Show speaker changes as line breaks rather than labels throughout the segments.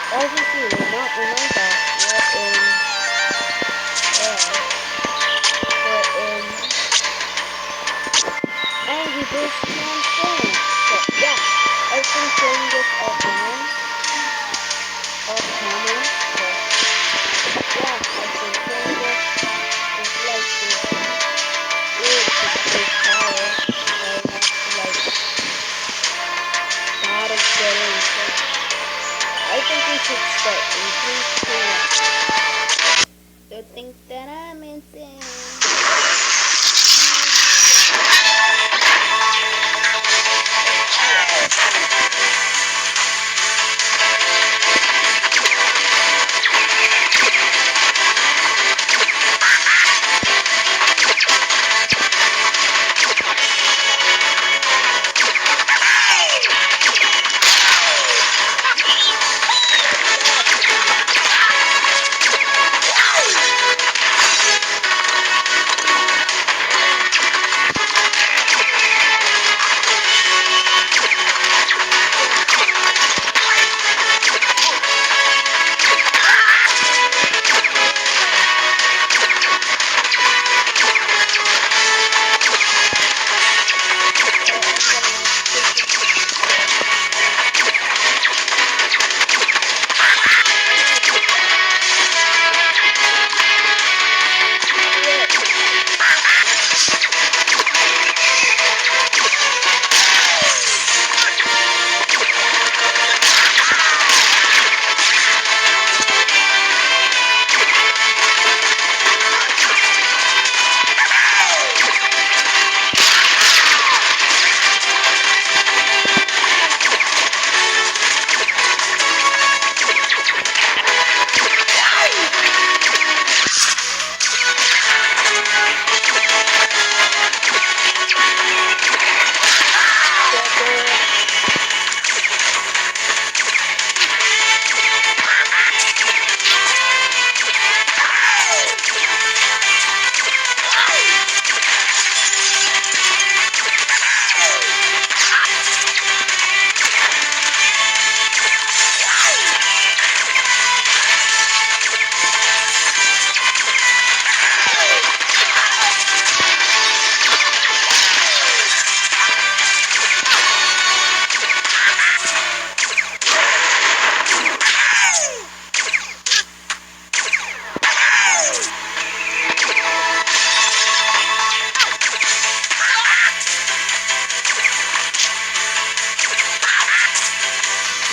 As you see, we're not in Minecraft. We're in Angry Birds Transform. So yeah, I've been playing this offline, off camera. So yeah, I've been playing this. It's like this weird to big tower. I have to like gotta get in. So I think we should start in 3, 2, 1. Don't think that I'm insane.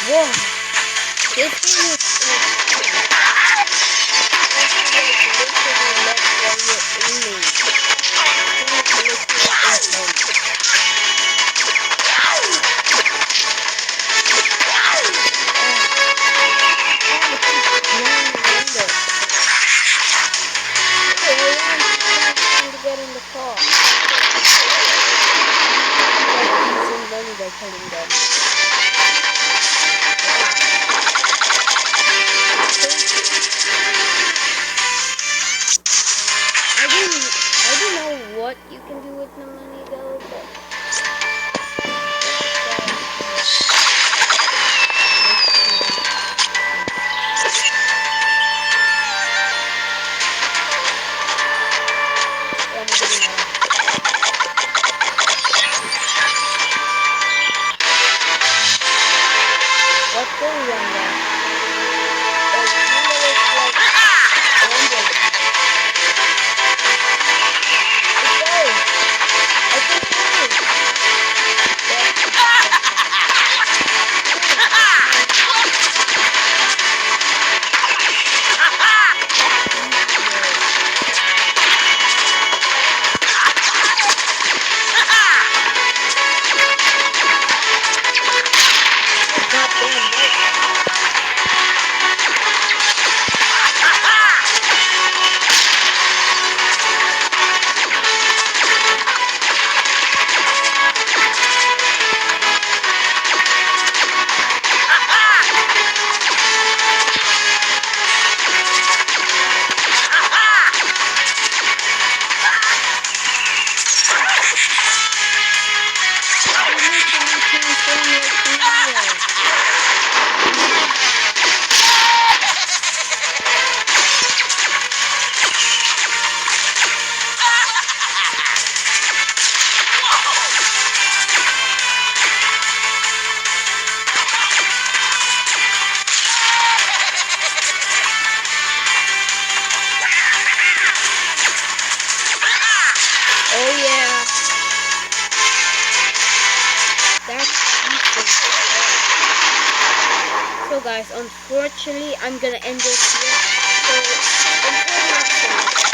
Whoa, this thing is get in the car. They're killing them. I don't know what you can do with the money though, but what's going on there? guys, unfortunately, I'm gonna end this here. So until next time.